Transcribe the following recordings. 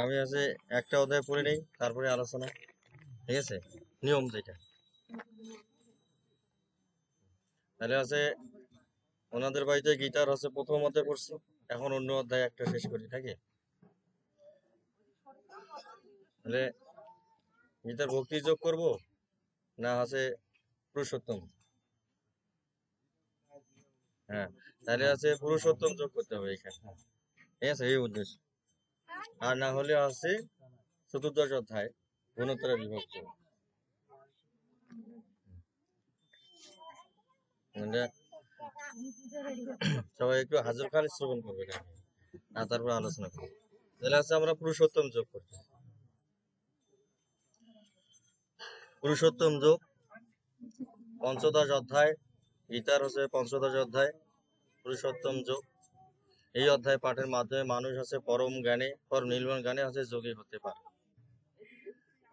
আমি আছে একটা অধ্যায় পড়ে নেই, তারপরে আলোচনা। ঠিক আছে, নিয়ম যেটা। তাহলে আছে ওনাদের বাড়িতে গীতার হচ্ছে প্রথম অধ্যায় পড়ছি, এখন অন্য অধ্যায় একটা শেষ করি নাকি? তাহলে গীতার ভক্তি যোগ করব না আছে পুরুষোত্তম? হ্যাঁ, তাহলে আছে পুরুষোত্তম যোগ করতে হবে এখানে। ঠিক আছে, এই উদ্দেশ্য। আর না হলে আছে চতুর্দশ অধ্যায় গুণোত্তরে বিভক্ত। মানে সবাই একটু হাজর খান শ্রবণ করবে না, আর তারপর আলোচনা করবো। তাহলে আছে আমরা পুরুষোত্তম যোগ করছি। পুরুষোত্তম যোগ পঞ্চদশ অধ্যায়, গীতার হচ্ছে পঞ্চদশ অধ্যায় পুরুষোত্তম যোগ। এই অধ্যায় পাঠের মাধ্যমে মানুষ হচ্ছে পরম জ্ঞানে, পরম নির্মল জ্ঞানে হচ্ছে যোগী হতে পারে।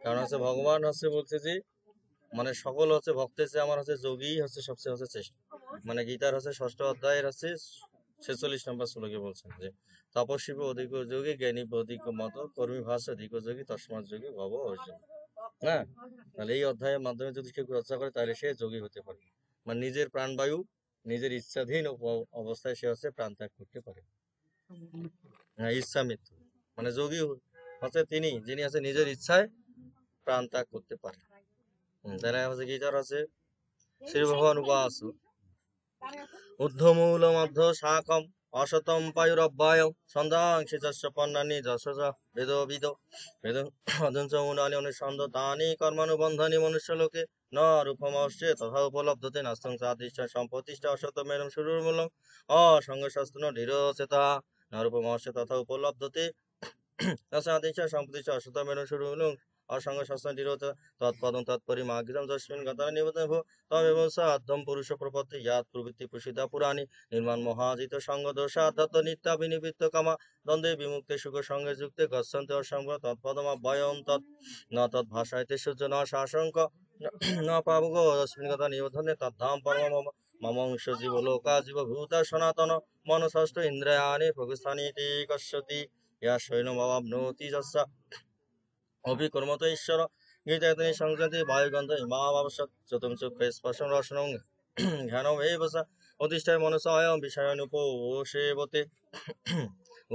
কারণ হচ্ছে ভগবান হচ্ছে বলছে যে মানে সকল হচ্ছে ভক্তের চেয়ে আমার হচ্ছে যোগী হচ্ছে সবচেয়ে হচ্ছে শ্রেষ্ঠ। মানে গীতার হচ্ছে ষষ্ঠ অধ্যায়ের হচ্ছে 46 নম্বর শ্লোকে বলছেন যে তপস্বী অধিক যোগী, জ্ঞানী অধিক মত, কর্মী ভাষ অধিক যোগী, তস্মাৎ যোগী ভব অর্জুন। না, তাহলে এই অধ্যায়ের মাধ্যমে যদি কেউ চর্চা করে তাহলে সে যোগী হতে পারে। মানে নিজের প্রাণবায়ু নিজের ইচ্ছাধীন অবস্থায় সে হচ্ছে প্রাণ ত্যাগ করতে পারে। হ্যাঁ, ইচ্ছা মৃত্যু মানে যোগী হচ্ছে তিনি যিনি আছে নিজের ইচ্ছায় প্রাণ ত্যাগ করতে পারে। তারা হচ্ছে গীতার আছে শ্রী ভগবান উপাস ঊর্ধ্বমূল মধ্য শাকম অশতম পায়ুরব্বায় সন্ধ্যাংশি যস্য পন্নানি যশস বেদবিদ বেদ অদঞ্চ মুনানি অনুসন্দ তানি কর্মানুবন্ধনি মনুষ্যলোকে ন রূপমস্যে তথা উপলব্ধতে নাস্তং সাদৃশ্য সম্পতিষ্ঠ অশতমেরম শুরুর্মূলম অসংগশস্ত্র ধীরচেতা ন রূপমস্যে তথা উপলব্ধতে সাদৃশ্য সম্পতিষ্ঠ অশতমেরম শুরুর্মূলম অসংগ শাস্ত্র দৃঢ়তা তৎপদং তৎপরিমাগৃতম যস্মিন গতানি নিবদ্ধ ভো তমেব সাধ্যম পুরুষ প্রপত্তি ইয়াত প্রবৃত্তি প্রসিদ্ধা পুরাণী নির্মাণ মহাজিত সঙ্গ দোষাধ্যাত্ম নিত্যা বিনিবৃত্ত কামা দ্বন্দ্বে বিমুক্তে সুখ সঙ্গে যুক্তে গচ্ছন্তে অসঙ্গ তৎপদমাভ্যয়ম তৎ ন তদ্ভাষায়তে সূর্য ন শাসঙ্ক ন পাবুগ যস্মিন গতা নিবদ্ধনে তদ্ধাম পরম মমংশ জীব লোকা জীবভূতা সনাতন মনসষ্ট ইন্দ্রিয়াণি প্রগুস্থানীতি কশ্যতি ইয়া শৈনমবাপ্নোতি যস্যা অভিকর্মত ঈশ্বর গীতায়তনি সংক্রান্তি বায়ুগন্ধ ইমাবশ্যক চতুম চক্ষু স্পর্শম রসনং জ্ঞানম এব স অধিষ্ঠায় মনসায়ম বিষয়ানুপোষেবতে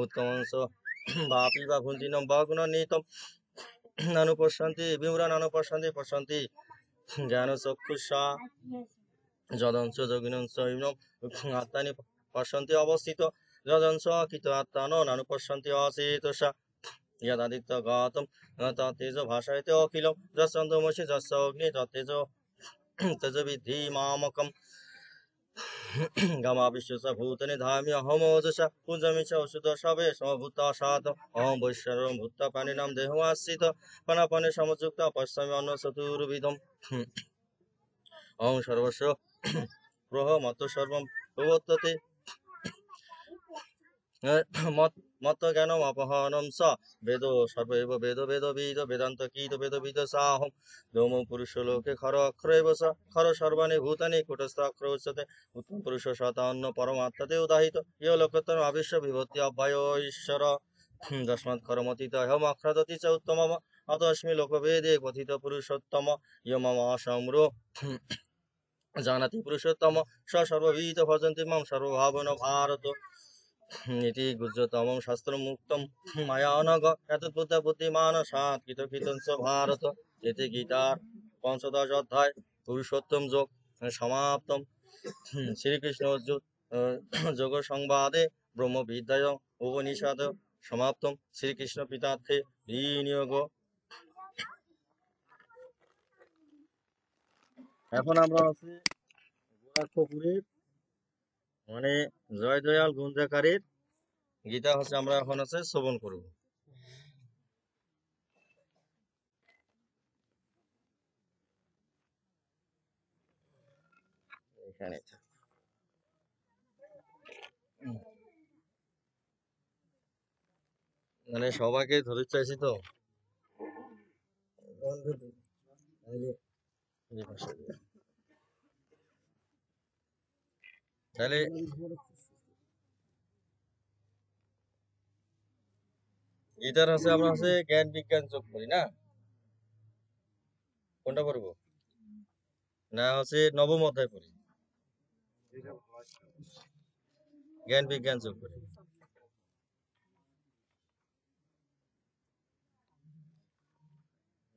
উৎকমংস বাপি বা ভুঞ্জিনম বা গুণনীতম নানুপশ্যন্তি বিমূঢ় নানুপশ্যন্তি পশ্যন্তি জ্ঞান চক্ষুষা যদংশ যোগিনংশ ইমনম আত্মানি পশ্যন্তি অবস্থিত যদংশ কৃত আত্মানো নানুপশ্যন্তি অচেতসা यदादित्य गातम तत्तेजो भाषयते अखिलं यश्चन्द्रमसि यश्च अग्नि तत्तेजो तेज विद्धि मामकम् गमाविश्वस भूतनि धामि अहमोजसा पूजमि च औषध सवे समभूता सात अहं वैश्वरं भूत पानिनां देहमाश्रित पनापने समयुक्त पश्यामि अन्न चतुर्विधम् अहं सर्वस्य प्रह मत सर्वं प्रवर्तते मत ज्ञानम अपहनम स वेदो सर्वैव वेद वेदविद वेदांत कीत वेदविद साहम दोमो पुरुष लोके खर अक्षरैव स खर सर्वाणि भूतानि कुटस्थ अक्षर उच्यते उत्तम पुरुष शतान्न परमात्मते उदाहित यो लोकोत्तर अविश्व विभूति अभ्ययो ईश्वर तस्मात् कर्मतीत अहम अक्षरदति च उत्तमम अतस्मि लोकवेदे कथित पुरुषोत्तम यो मम असम्रो जानाति पुरुषोत्तम स सर्वविद भजन्ति मां सर्वभावन भारत इति गुज्जतमं शास्त्रं मुक्तं मया नघ एतद्बुद्ध बुद्धिमान सात् कृतं स भारत इति गीतार पंचदश अध्याय पुरुषोत्तम যোগ সমাপ্তম। শ্রীকৃষ্ণ যোগ সংবাদে ব্রহ্মবিদ্যায় উপনিষদ সমাপ্তম। শ্রীকৃষ্ণ পিতার্থে বিনিয়োগ। এখন আমরা আছি কপুরের মানে জয় দয়াল গুঞ্জাকারের গীতা হচ্ছে আমরা এখন আছে শ্রবণ করব। এখানে মানে সবাইকে ধরে চাইছি তো তাহলে গীতার হচ্ছে আমরা হচ্ছে জ্ঞান বিজ্ঞান যোগ করি না, কোনটা করবো না হচ্ছে নবম অধ্যায় পড়ি, জ্ঞান বিজ্ঞান যোগ করি।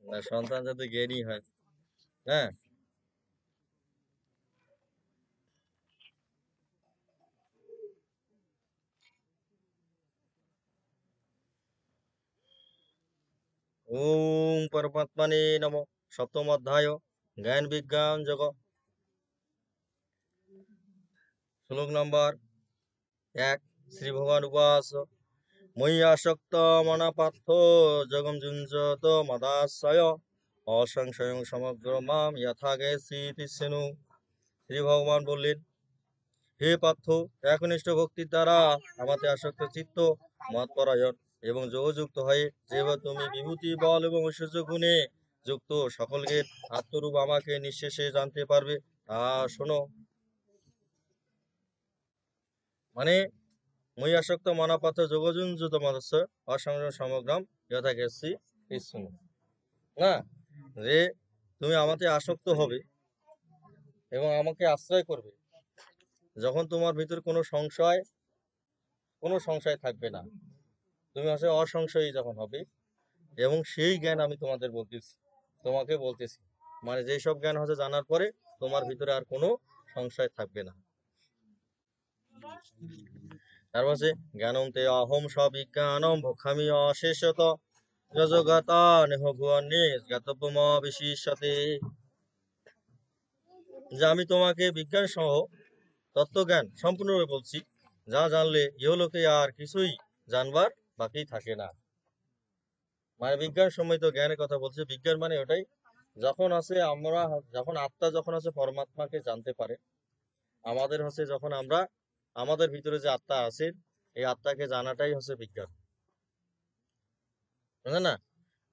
না সন্তান যাতে জ্ঞানী হয়। হ্যাঁ, ওম পরমাত্মনে নম। সপ্তম অধ্যায় জ্ঞান বিজ্ঞান যোগ, শ্লোক নম্বর 1। শ্রী ভগবান উবাচ মই আসক্ত মনা পার্থ জগম যুঞ্জত মদাশ্রয় অসংশয়ং সমগ্র মাম যথা জ্ঞেসিতি স্বেনু। শ্রী ভগবান বললেন, হে পার্থ, একনিষ্ঠ ভক্তির দ্বারা আমাতে আসক্ত চিত্ত মতপরায়ণ এবং যোগযুক্ত হয়ে যেভাবে তুমি বিভূতি বল এবং ঐশ্বর্য গুণে যুক্ত সকলকে আত্মরূপ আমাকে নিঃশেষে জানতে পারবে তা শোনো। মানে মই আসক্ত মনাপাত্র যোগযুঞ্জুত মদস্য অসংযম সমগ্রাম যথা গেছি কৃষ্ণ। না, যে তুমি আমাতে আসক্ত হবে এবং আমাকে আশ্রয় করবে যখন তোমার ভিতরে কোনো সংশয় থাকবে না, তুমি হচ্ছে অসংশয়ী যখন হবে, এবং সেই জ্ঞান আমি তোমাকে বলতেছি, মানে যেই সব জ্ঞান হচ্ছে জানার পরে তোমার ভিতরে আর কোনো সংশয় থাকবে না। তারপর হচ্ছে জ্ঞানম তে অহম সবিজ্ঞানম ভক্ষামি অশেষত যজগতা নেহ ভুবনে জ্ঞাতব্যম বিশিষ্যতে। যে আমি তোমাকে বিজ্ঞান সহ তত্ত্বজ্ঞান সম্পূর্ণরূপে বলছি, যা জানলে ইহলোকে আর কিছুই জানবার বাকি থাকে না। মানে বিজ্ঞান সম্মিত জ্ঞানের কথা বলছে। বিজ্ঞান মানে ওটাই যখন আত্মা যখন আছে পরমাত্মাকে জানতে পারে, আমাদের হচ্ছে যখন আমাদের ভিতরে যে আত্মা আছে এই আত্মাকে জানাটাই হচ্ছে বিজ্ঞান, বুঝলেন না?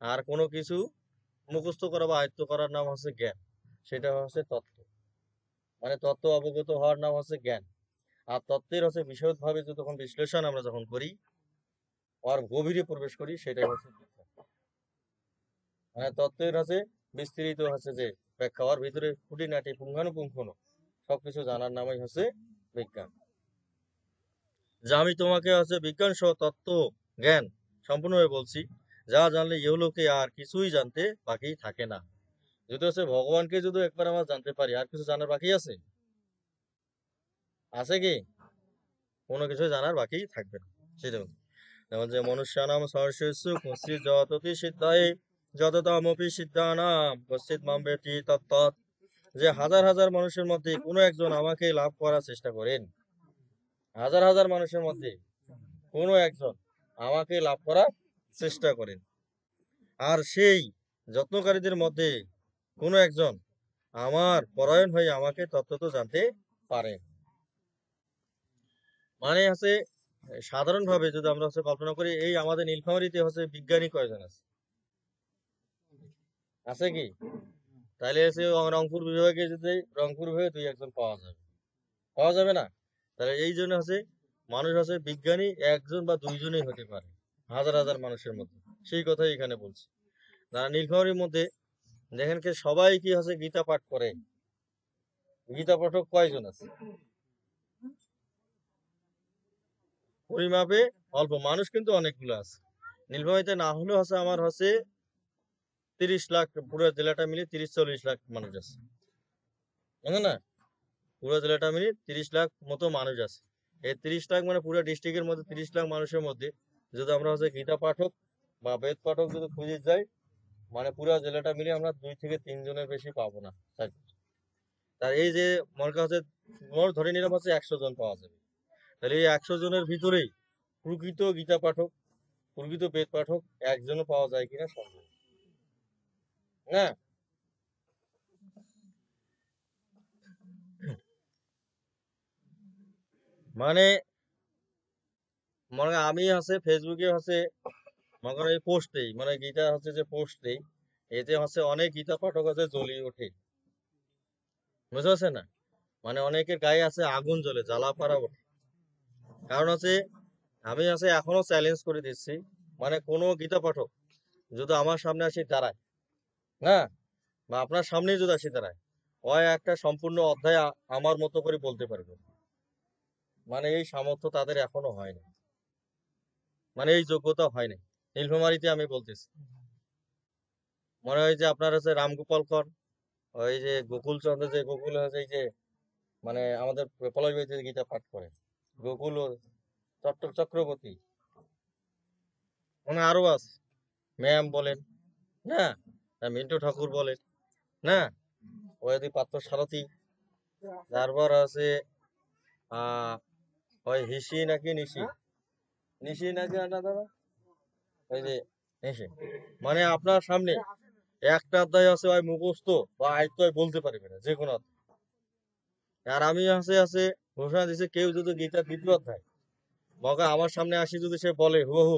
আর কোনো কিছু মুখস্থ করা বা আয়ত্ত করার নাম হচ্ছে জ্ঞান, সেটা হচ্ছে তত্ত্ব। মানে তত্ত্ব অবগত হওয়ার নাম হচ্ছে জ্ঞান। আর তত্ত্বের হচ্ছে বিশদভাবে যখন বিশ্লেষণ আমরা যখন করি, আর গভীরে প্রবেশ করি, সেটাই হচ্ছে বিজ্ঞান। মানে তত্ত্বের হচ্ছে বিস্তৃত হচ্ছে যে ব্যাখ্যা, ওর ভিতরে খুঁটিনাটি পুঙ্খানুপুঙ্খানু সবকিছু জানার নামই হচ্ছে বিজ্ঞান। যা আমি তোমাকে হচ্ছে বিজ্ঞান সহ তত্ত্ব জ্ঞান সম্পূর্ণভাবে বলছি, যা জানলে ইহলোকে আর কিছুই জানতে বাকি থাকে না। যদি হচ্ছে ভগবানকে যদি একবার আমরা জানতে পারি, আর কিছু জানার বাকি আছে? আছে কি? কোনো কিছু জানার বাকি থাকবে না। সেটা যেমন যে মনুষ্যানাম সহস্রস্য কশ্চিৎ যততি সিদ্ধায়ে যততমপি সিদ্ধানাম কশ্চিৎ মাম বেতি তত্তৎ। যে হাজার হাজার মানুষের মধ্যে কোনো একজন আমাকে লাভ করার চেষ্টা করেন, হাজার হাজার মানুষের মধ্যে কোনো একজন আমাকে লাভ করার চেষ্টা করেন, আর সেই যত্নকারীদের মধ্যে কোনো একজন আমার পরায়ণ হয়ে আমাকে তত্ত্ব জানতে পারেন। মানে হচ্ছে সাধারণভাবে যদি আমরা হচ্ছে কল্পনা করি, এই আমাদের নীলফামারীতে হচ্ছে বিজ্ঞানী কয়জন আছে? আছে কি? তাহলে হচ্ছে রংপুর বিভাগে যদি রংপুর বিভাগে 2-1 জন পাওয়া যাবে না? তাহলে এই জন্য হচ্ছে মানুষ হচ্ছে বিজ্ঞানী 1 জন বা 2 জনই হতে পারে হাজার হাজার মানুষের মধ্যে। সেই কথাই এখানে বলছি। যারা নীলফামারীর মধ্যে দেখেন কি সবাই কি হচ্ছে গীতা পাঠ করে? গীতা পাঠক কয়জন আছে? পরিমাপে অল্প, মানুষ কিন্তু অনেকগুলো আছে। নীলফামারীতে না হলেও হচ্ছে আমার হচ্ছে 30 লাখ, পুরো জেলাটা মিলে 30-40 লাখ মানুষ আছে, বুঝলেন না? পুরো জেলাটা মিলে 30 লাখ মতো মানুষ আছে। এই 30 লাখ মানে পুরো ডিস্ট্রিক্টের মধ্যে 30 লাখ মানুষের মধ্যে যদি আমরা হচ্ছে গীতা পাঠক বা বেদ পাঠক যদি খুঁজে যাই, মানে পুরো জেলাটা মিলে আমরা 2 থেকে 3 জনের বেশি পাবো না। তার এই যে মনে করা হচ্ছে মোট ধরে নিলাম হচ্ছে 100 জন পাওয়া যাবে। তাহলে এই 100 জনের ভিতরেই প্রকৃত গীতা পাঠক, প্রকৃত বেদ পাঠক একজনও পাওয়া যায় কিনা সন্দেহ। না, মানে মনে করেন আমি হচ্ছে ফেসবুকে হচ্ছে মনে করেন এই পোস্ট দেই, মানে গীতা হচ্ছে যে পোস্ট দেই, এতে হচ্ছে অনেক গীতা পাঠক আছে জ্বলিয়ে ওঠে, বুঝতে পারছেন না? মানে অনেকের গায়ে আছে আগুন জ্বলে, জ্বালা পারা ওঠে। কারণ হচ্ছে আমি আছে এখনো চ্যালেঞ্জ করে দিচ্ছি, মানে কোনো গীতা পাঠক যদি আমার সামনে আসে দাঁড়ায়, না, বা আপনার সামনেই যদি আসে দাঁড়ায়, ওই একটা সম্পূর্ণ অধ্যায় আমার মতো করে বলতে পারবে, মানে এই সামর্থ্য তাদের এখনো হয়নি, মানে এই যোগ্যতা হয়নি। নীলফামারীতে আমি বলতেছি, মনে হয় যে আপনার হচ্ছে রামগোপাল কর, ওই যে গোকুল চন্দ্র, যে গোকুল হচ্ছে এই যে মানে আমাদের পলাশবাড়িতে যে গীতা পাঠ করে, গোকুল ও চক্রবর্তী, মানে আরো আছে, ম্যাম বলেন, না, মিন্টু ঠাকুর বলেন, না, ওই পাত্র সারথী, তারপর আছে আহ ওই হিসি নাকি নিশি, নিশি নাকি আনা দাদা, ওই যে নিশি, মানে আপনার সামনে একটা অধ্যায় আছে ওই মুখস্থ বা আয়ত্ত বলতে পারবে না যে কোনো অধ্যায়। আর আমি আছে ঘোষণা দিছে, কেউ যদি গীতার দ্বিতীয় অধ্যায় মগা আমার সামনে আসি যদি সে বলে হুবহু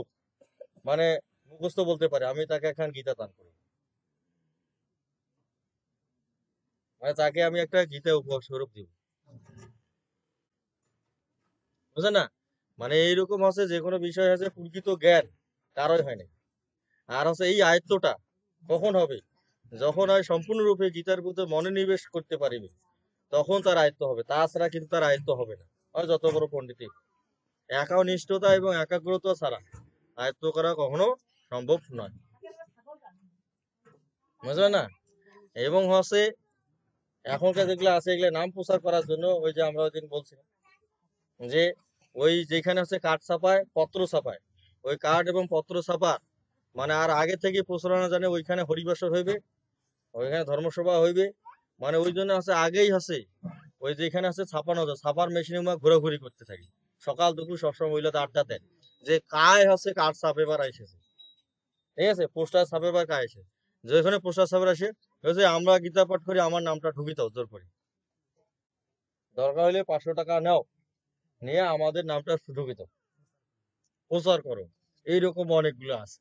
মানে মুখস্থ বলতে পারে, আমি তাকে এখন গীতা দান করি, মানে তাকে আমি একটা গীতা উপহার স্বরূপ দিব, বুঝলেন না? মানে এইরকম আছে, যে কোনো বিষয় আছে প্রকৃত জ্ঞান কারোই হয় না। আর হচ্ছে এই আয়ত্তটা কখন হবে, যখন হয় সম্পূর্ণরূপে গীতার প্রতি মনোনিবেশ করতে পারিবে, তখন তার আয়ত্ত হবে, তাছাড়া কিন্তু তার আয়ত্ত হবে না। আর যত বড় পণ্ডিতই, একানিষ্ঠতা এবং একাগ্রতা ছাড়া আয়ত্ত করা কখনো সম্ভব নয়, বুঝলেন না? এবং হচ্ছে এখনকার যেগুলো আছে এগুলো নাম প্রচার করার জন্য, ওই যে আমরা ওইদিন বলছিলাম যে ওই যেখানে হচ্ছে কাঠ ছাপায় পত্র ছাপায়, ওই কাঠ এবং পত্র ছাপা মানে আর আগে থেকে প্রচারণা জানে, ওইখানে হরিবাসর হইবে, ওইখানে ধর্মসভা হইবে, মানে ওই জন্য আছে আগেই আছে ওই যেখানে আছে ছাপানো যায়, ছাপার মেশিনের মধ্যে ঘোরাঘুরি করতে থাকি, সকাল দুপুর সবসময় মহিলাদের আড্ডা দেয় যে কায় হচ্ছে কাঠ ছাপেবার এসেছে, ঠিক আছে, পোস্টার ছাপেবার কায় এসে, যেখানে পোস্টার ছাপের আসে বলছে আমরা গীতা পাঠ করি, আমার নামটা ঢুকি দাও জোর করে, দরকার হলে 500 টাকা নাও, নিয়ে আমাদের নামটা ঢুকি দাও, প্রচার করো। এইরকম অনেকগুলো আছে,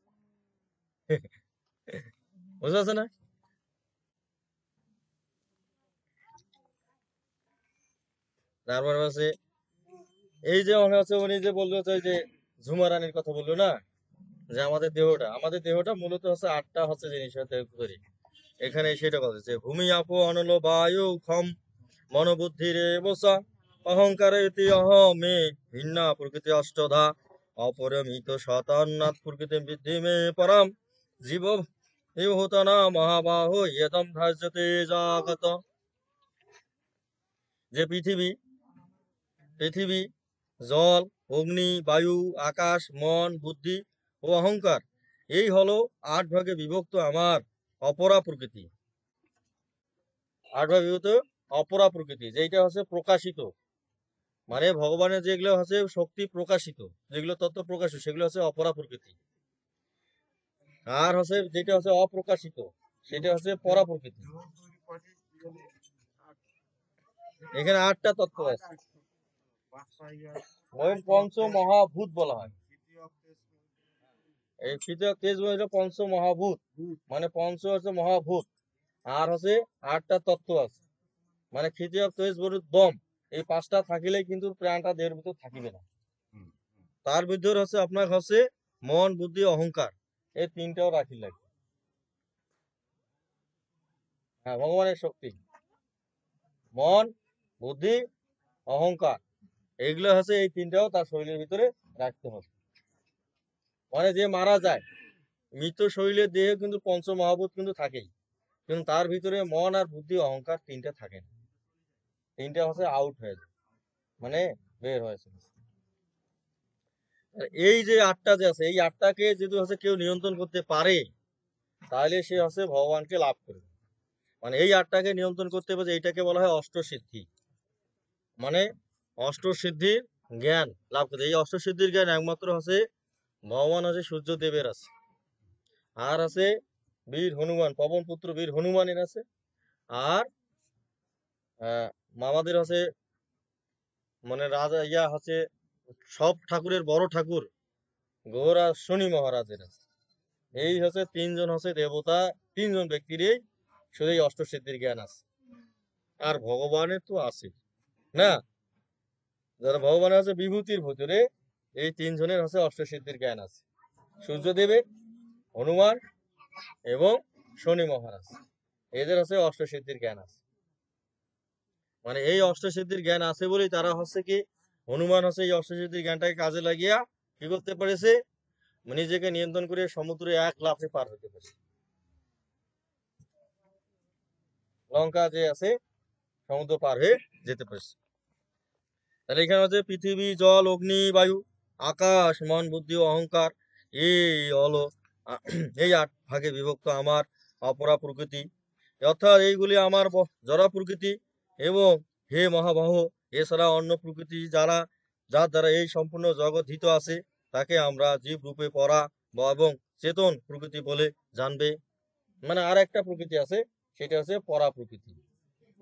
বুঝতে পারছে না? তারপরে আছে এই যে মনে হচ্ছে উনি যে বললো যে ওই যে ঝুমা রানীর কথা বললো না, যে আমাদের দেহটা মূলত হচ্ছে 8টা হচ্ছে জিনিস তৈরি। এখানে সেটা কথা যে ভূমি আপো অনল বায়ু ক্ষম মনোবুদ্ধি রে বসা অহংকার ইতি অহমে ভিন্না প্রকৃতি অষ্টধা অপরিমিত শতান্নাথ প্রকৃতি বৃদ্ধি মে পরম জীব জীবহূতনা মহাবাহু ইয়দম ধার্যতে জগত। যে পৃথিবী, জল, অগ্নি, বায়ু, আকাশ, মন, বুদ্ধি ও অহংকার, এই হলো 8 ভাগে বিভক্ত আমার অপরা প্রকৃতি। 8 ভাগে বিভক্ত অপরা প্রকৃতি, যেটা হচ্ছে প্রকাশিত, মানে ভগবানের যেগুলো হচ্ছে শক্তি প্রকাশিত, যেগুলো তত্ত্ব প্রকাশিত, সেগুলো হচ্ছে অপরা প্রকৃতি। আর হচ্ছে যেটা হচ্ছে অপ্রকাশিত, সেটা হচ্ছে পরা প্রকৃতি। এখানে 8টা তত্ত্ব আছে, ওই পঞ্চ মহাভূত বলা হয়। এই তৃতীয় তেজ হচ্ছে পঞ্চ মহাভূত, মানে পঞ্চ হচ্ছে মহাভূত, আর হচ্ছে 8টা তত্ত্ব আছে, মানে তৃতীয় তেজ বলুন দম, এই 5টা থাকিলেই কিন্তু প্রাণটা দেহের ভিতর থাকিবে না। তার ভিতর হচ্ছে আপনার হচ্ছে মন, বুদ্ধি, অহংকার, এই 3টাও রাখি লাগে। হ্যাঁ, ভগবানের শক্তি, মন, বুদ্ধি, অহংকার, এইগুলো হচ্ছে এই 3টাও তার শরীরের ভিতরে রাখতে হবে। মানে যে মারা যায়, মৃত শরীরের দেহে কিন্তু পঞ্চ মহাভূত কিন্তু থাকেই, কিন্তু তার ভিতরে মন আর বুদ্ধি অহংকার 3টা থাকে না, 3টা হচ্ছে আউট হয়ে যায়, মানে বের হয়েছে। আর এই যে 8টা যে আছে, এই 8টাকে যদি হচ্ছে কেউ নিয়ন্ত্রণ করতে পারে, তাহলে সে হচ্ছে ভগবানকে লাভ করবে। মানে এই 8টাকে নিয়ন্ত্রণ করতে পারে, এইটাকে বলা হয় অষ্টসিদ্ধি। মানে অষ্টসিদ্ধির জ্ঞান লাভ করতে। এই অষ্টসিদ্ধির জ্ঞান একমাত্র হচ্ছে ভগবান আছে সূর্যদেবের আছে, আর আছে বীর হনুমান, পবন পুত্র বীর হনুমানের আছে, আর আমাদের আছে মানে রাজা ইয়া হচ্ছে সব ঠাকুরের বড় ঠাকুর গৌরা শনি মহারাজের আছে। এই হচ্ছে তিনজন হচ্ছে দেবতা, তিনজন ব্যক্তিরই শুধু এই অষ্টসিদ্ধির জ্ঞান আছে। আর ভগবানের তো আছে না, যারা ভগবান আছে বিভূতির ভিতরে, এই তিনজনের হচ্ছে অষ্টসিদ্ধির জ্ঞান আছে, সূর্যদেবের, হনুমান এবং শনি মহারাজ, এদের হচ্ছে অষ্টসিদ্ধির জ্ঞান আছে। মানে এই অষ্টসিদ্ধির জ্ঞান আছে বলেই তারা হচ্ছে কি, হনুমান হচ্ছে এই অষ্টসিদ্ধির জ্ঞানটাকে কাজে লাগিয়া কি করতে পেরেছে, নিজেকে নিয়ন্ত্রণ করে সমুদ্রে এক লাফে পার হতে পারে, লঙ্কা যে আছে সমুদ্র পার হয়ে যেতে পারছে। তাহলে এখানে হচ্ছে পৃথিবী, জল, অগ্নি, বায়ু, আকাশ, মন, বুদ্ধি ও অহংকার, এই হলো এই 8 ভাগে বিভক্ত আমার অপরা প্রকৃতি। অর্থাৎ এইগুলি আমার জড়া প্রকৃতি। এবং হে মহাবাহ, এছাড়া অন্য প্রকৃতি যার দ্বারা এই সম্পূর্ণ জগৎ হিত আছে, তাকে আমরা জীব রূপে পরা এবং চেতন প্রকৃতি বলে জানবে। মানে আর একটা প্রকৃতি আছে, সেটা হচ্ছে পরা প্রকৃতি,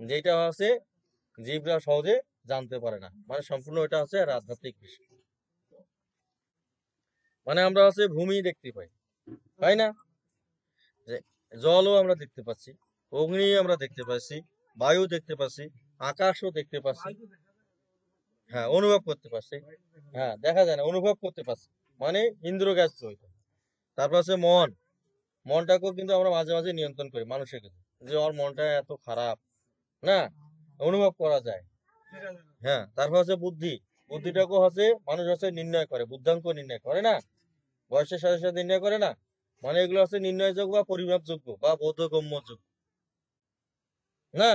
যেটা হচ্ছে জীবরা সহজে জানতে পারে না। মানে সম্পূর্ণ এটা হচ্ছে আর আধ্যাত্মিক বিষয়। মানে আমরা হচ্ছে ভূমি দেখতে পাই, তাই না? যে জলও আমরা দেখতে পাচ্ছি, অগ্নি আমরা দেখতে পাচ্ছি, বায়ু দেখতে পাচ্ছি, আকাশও দেখতে পাচ্ছি, হ্যাঁ অনুভব করতে পারছি, হ্যাঁ দেখা যায় না অনুভব করতে পারছি, মানে ইন্দ্রগ্রাস ওইটা। তারপর আছে মন, মনটাকেও কিন্তু আমরা মাঝে মাঝে নিয়ন্ত্রণ করি মানুষের ক্ষেত্রে, যে ওর মনটা এত খারাপ, না অনুভব করা যায়। হ্যাঁ, তারপর হচ্ছে বুদ্ধি, বুদ্ধিটাকেও হচ্ছে মানুষ হচ্ছে নির্ণয় করে, বুদ্ধাঙ্ক নির্ণয় করে না, বয়সের সাথে সাথে নির্ণয় করে না। মানে এগুলো হচ্ছে নির্ণয়যোগ্য বা পরিমাপযোগ্য বা বোধগম্যযোগ্য, না।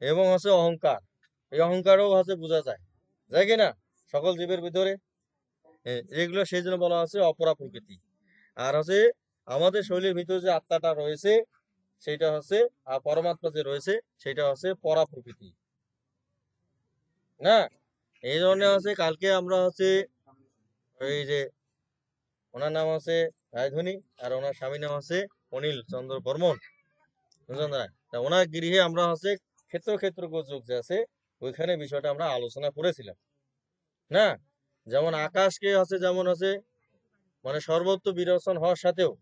এবং হচ্ছে অহংকার, এই অহংকারও হচ্ছে বোঝা যায়, যায় কি না সকল জীবের ভিতরে। এগুলো সেই জন্য বলা হচ্ছে অপরা প্রকৃতি। আর হচ্ছে আমাদের শরীরের ভিতরে যে আত্মাটা রয়েছে সেটা হচ্ছে, আর পরমাত্মা যে রয়েছে সেটা হচ্ছে পরা প্রকৃতি, না। এই জন্য হচ্ছে কালকে আমরা হচ্ছে ওই যে ওনার নাম হচ্ছে রায়ধনী, আর ওনার স্বামীর নাম হচ্ছে অনিল চন্দ্র বর্মন, বুঝলেন না? তা ওনার গৃহে আমরা হচ্ছে ক্ষেত্র ক্ষেত্র যোগ যে আছে, ওইখানে বিষয়টা আমরা আলোচনা করেছিলাম, না। যেমন আকাশকে হচ্ছে, যেমন হচ্ছে মানে সর্বত্র বিরাজমান হওয়ার সাথেও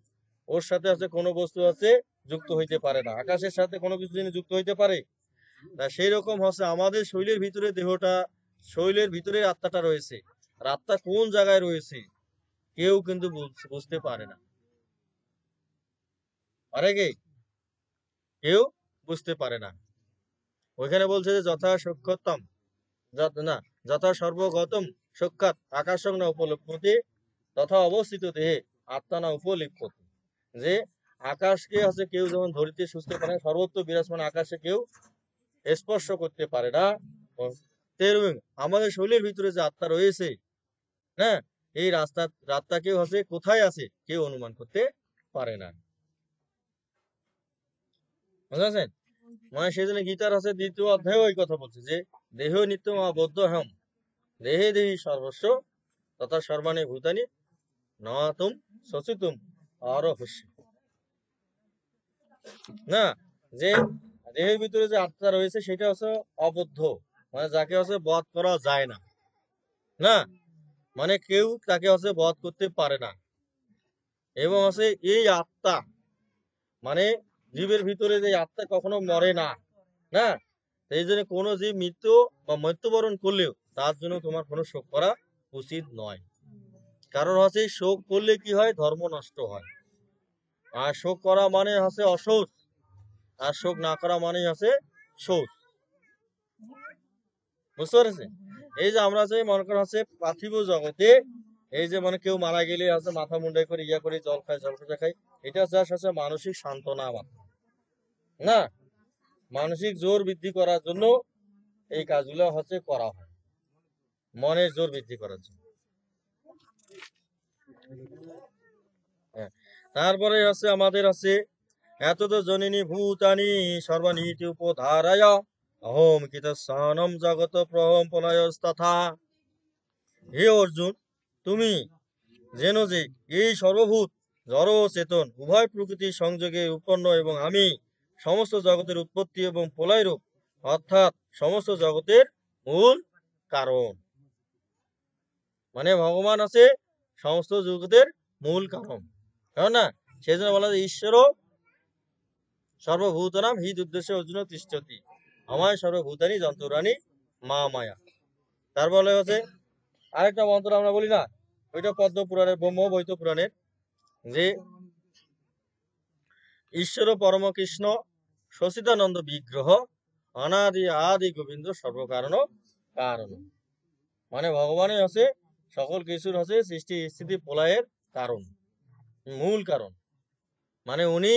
ওর সাথে আছে কোনো বস্তু আছে যুক্ত হইতে পারে না, আকাশের সাথে কোনো কিছু জিনিস যুক্ত হইতে পারে। তা সেই রকম হচ্ছে আমাদের শরীরের ভিতরে দেহটা, শরীরের ভিতরে আত্মাটা রয়েছে, আর আত্মা কোন জায়গায় রয়েছে কেউ কিন্তু বুঝতে পারে না, পারে কি? কেউ বুঝতে পারে না। ওইখানে বলছে যে যথা সক্ষতম, না, যথা সর্বগতম সক্ষাৎ আকাশং না উপলব্ধতে তথা অবস্থিত দেহে আত্মা না উপলিপ্যতে। যে আকাশকে হচ্ছে কেউ যেমন ধরিতে সুস্থে পারে, সর্বত্র বিরাজমান আকাশে কেউ স্পর্শ করতে পারে না, তেমনি আমাদের শরীরের ভিতরে যে আত্মা রয়েছে, হ্যাঁ, এই রাস্তা কেউ হচ্ছে কোথায় আছে কেউ অনুমান করতে পারে না, বুঝেছেন? মানে সেই জন্য গীতার আছে 2য় অধ্যায় ওই কথা বলছে যে দেহ নিত্য বদ্ধ হম, দেহে দেহি সর্বস্ব তথা সর্বাণী ভূতানি নতুম সচিতুম অরহস্য, না। যে দেহের ভিতরে যে আত্মা রয়েছে সেটা হচ্ছে অবদ্ধ, মানে যাকে হচ্ছে বধ করা যায় না, না। মানে কেউ তাকে হচ্ছে বধ করতে পারে না। এবং হচ্ছে এই আত্মা মানে জীবের ভিতরে যে আত্মা কখনো মরে না, না। এই জন্য কোনো জীব মৃত্যু বা মৃত্যুবরণ করলেও তার জন্য তোমার কোনো শোক করা উচিত নয়। কারণ হচ্ছে শোক করলে কি হয়, ধর্ম নষ্ট হয়। আর শোক করা মানে হচ্ছে অসৌচ, আর শোক না করা মানে হচ্ছে শৌচ, বুঝতে পারছেন? এই যে আমরা যে মনে করা হচ্ছে পার্থিব জগতে, এই যে মানে কেউ মারা গেলে হচ্ছে মাথা মুন্ডাই করে ইয়া করে জল খায়, জল খায়, এটা জাস্ট হচ্ছে মানসিক সান্ত্বনা মাত্র, না। মানসিক জোর বৃদ্ধি করার জন্য এই কাজগুলো হচ্ছে করা হয়, মনের জোর বৃদ্ধি করার জন্য। হ্যাঁ, তারপরে হচ্ছে আমাদের আছে এত তো জননী ভূতানি সর্বনীতি উপধারায় অহম কিতস্থানম জগত প্রহম প্রলয়স্তথা। হে অর্জুন, তুমি যেন যে এই সর্বভূত জড় ও চেতন উভয় প্রকৃতির সংযোগে উৎপন্ন এবং আমি সমস্ত জগতের উৎপত্তি এবং প্রলয় রূপ, অর্থাৎ সমস্ত জগতের মূল কারণ। মানে ভগবান আছে সমস্ত জগতের মূল কারণ, কেন না? সেই জন্য বলা যায় ঈশ্বর সর্বভূতানাম হিত উদ্দেশ্যে অর্জুন তিষ্ঠতি, আমায় সর্বভূতানি যন্ত্রাণী মা মায়া। তারপর হচ্ছে আরেকটা মন্ত্র আমরা বলি না, ওইটা পদ্ম পুরাণের ব্রহ্মবৈত পুরাণের, যে ঈশ্বর পরম কৃষ্ণ সচিদানন্দ বিগ্রহ অনাদি আদি গোবিন্দ সর্বকারণ কারণ। মানে ভগবানই আছে সকল কিছুর হচ্ছে সৃষ্টি স্থিতি প্রলয়ের কারণ, মূল কারণ। মানে উনি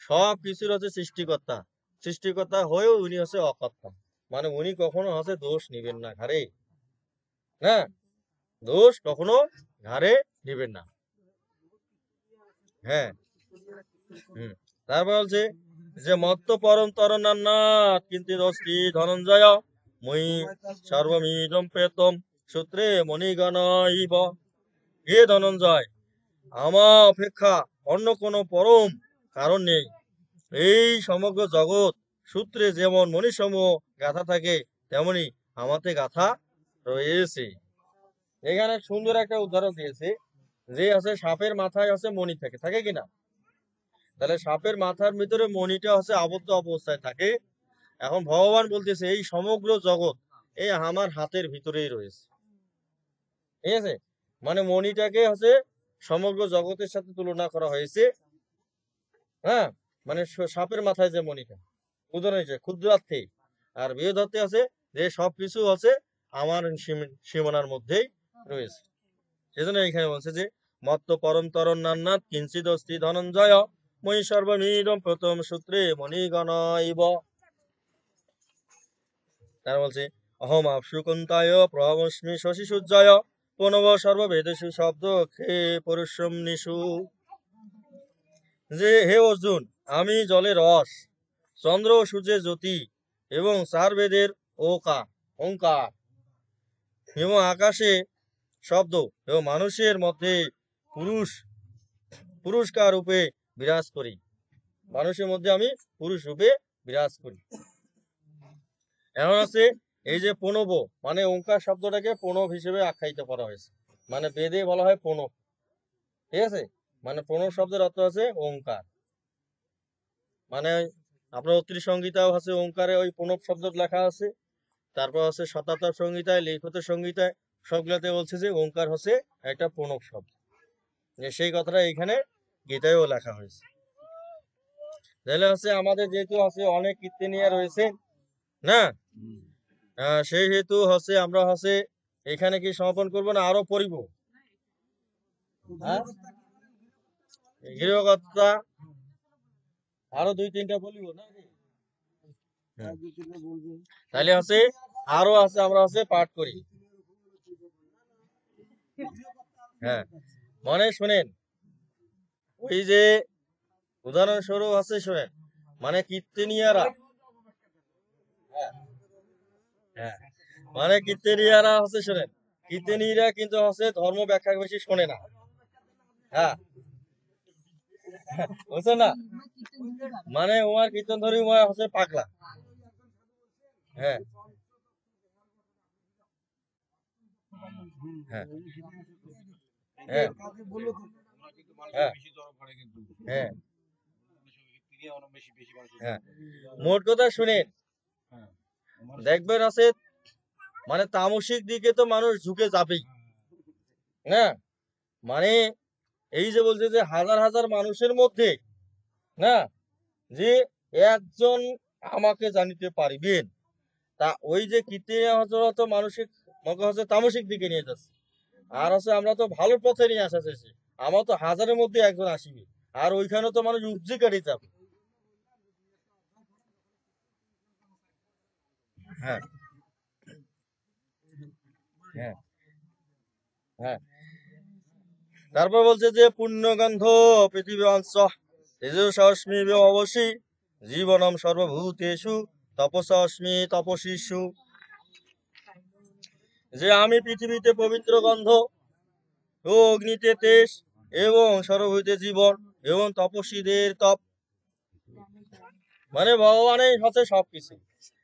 সব কিছুর হচ্ছে সৃষ্টিকর্তা, সৃষ্টিকর্তা হয়েও উনি হচ্ছে অকর্তা। মানে উনি কখনো হচ্ছে দোষ নিবেন না ঘাড়ে, না, দোষ কখনো ঘাড়ে নিবেন না। হ্যাঁ, তারপর বলছে যে মত্ত পরম তরণান্নাথ কিন্তু দস্তি ধনঞ্জয় মই সর্বমিদম প্রেতম সূত্রে মণিগণইব। হে ধনঞ্জয়, আমার অপেক্ষা অন্য কোনো পরম কারণ নেই। এই সমগ্র জগৎ সূত্রে যেমন মণিসমূহ গাথা থাকে, তেমনি আমাতে গাথা রয়েছে। এখানে সুন্দর একটা উদাহরণ দিয়েছে, যে আছে সাপের মাথায় আছে মণি থাকে, থাকে কিনা? তাহলে সাপের মাথার ভিতরে মণিটা হচ্ছে আবদ্ধ অবস্থায় থাকে। এখন ভগবান বলতেছে এই সমগ্র জগৎ এই আমার হাতের ভিতরেই রয়েছে, ঠিক আছে? মানে মণিটাকে হচ্ছে সমগ্র জগতের সাথে তুলনা করা হয়েছে। হ্যাঁ, মানে সাপের মাথায় যে মণিটা, উদাহরণ হয়েছে ক্ষুদ্রার্থে, আর বৃহদার্থে আছে যে সবকিছু আছে আমার সীমানার মধ্যেই রয়েছে। সেজন্য এখানে বলছে যে মত্ত পরম তরণ নান্নাথ কিঞ্চিদ অস্তি ধনঞ্জয় মই সর্বমিদম প্রথম সূত্রে মণিগণইব। তারা বলছে অহম আপসু কুন্তায় প্রহমস্মি শশী সূর্যয় প্রণব সর্ববেদেশু শব্দ খে পরুষম নিশু। যে হে অর্জুন, আমি জলের রস, চন্দ্র ও সূর্যের জ্যোতি এবং চার বেদের ওঙ্কার এবং আকাশে শব্দ এবং মানুষের মধ্যে পুরুষকার রূপে বিরাজ করি। মানুষের মধ্যে আমি পুরুষ রূপে বিরাজ করি। এখন আছে এই যে প্রণব, মানে ওঙ্কার শব্দটাকে প্রণব হিসেবে আখ্যায়িত করা হয়েছে। মানে বেদে বলা হয় প্রণব, ঠিক আছে? মানে প্রণব শব্দের অর্থ আছে ওঙ্কার। মানে আপনার অত্রি সংহিতাও আছে ওঙ্কারে ওই প্রণব শব্দ লেখা আছে। তারপর হচ্ছে শতাব্দ সংহিতায়, লিখিত সংহিতায় সবগুলাতে বলছে যে ওঙ্কার হচ্ছে একটা প্রণব শব্দ। যে সেই কথাটা এখানে গীতায়ও লেখা হয়েছে। তাহলে হচ্ছে আমাদের যেহেতু আছে অনেক কীর্তনিয়া রয়েছে না, সেই হেতু হচ্ছে আমরা হচ্ছে এখানে কি সমাপন করবো না আরো পড়িব? হ্যাঁ, গৃহকর্তা আরো 2-3টা বলিব না? তাহলে হচ্ছে আরো আছে, আমরা হচ্ছে পাঠ করি। হ্যাঁ, মানে শোনেন, ওই যে উদাহরণস্বরূপ আছে শোনেন, মানে কীর্তনিয়ারা, হ্যাঁ, মানে কীর্তনিয়ারা হচ্ছে শোনেন, কীর্তনীরা কিন্তু হচ্ছে ধর্ম ব্যাখ্যা বেশি শোনে না। হ্যাঁ, বুঝছেন না? মানে ওমার কীর্তন ধরি ওমার হচ্ছে পাগলা। হ্যাঁ, হ্যাঁ, হ্যাঁ, হ্যাঁ, হ্যাঁ, হ্যাঁ, মোট কথা শুনেন, দেখবেন আছে মানে তামসিক দিকে তো মানুষ ঝুঁকে যাবেই না। মানে এই যে বলছে যে হাজার হাজার মানুষের মধ্যে না, যে একজন আমাকে জানিতে পারিবেন, তা ওই যে কীর্তনিয়া হচ্ছে মানসিক হচ্ছে তামসিক দিকে নিয়ে যাচ্ছে। আর হচ্ছে আমরা তো ভালো পথে নিয়ে আসা চাইছি, আমার তো হাজারের মধ্যে একজন আসিবে, আর ওইখানে তো মানুষ উপজি কাটি যাবে। হ্যাঁ, হ্যাঁ, হ্যাঁ, তারপর বলছে যে পুণ্যগন্ধ পৃথিবী অংশ তেজস্মি অবশ্যই জীবনম সর্বভূতেষু তপস্মি তপস্বিষু, যে আমি পৃথিবীতে পবিত্র গন্ধ ও অগ্নিতে তেজ এবং সর্বভূতে জীবন এবং তপস্বীদের তপ। মানে ভগবানের হচ্ছে সবকিছু,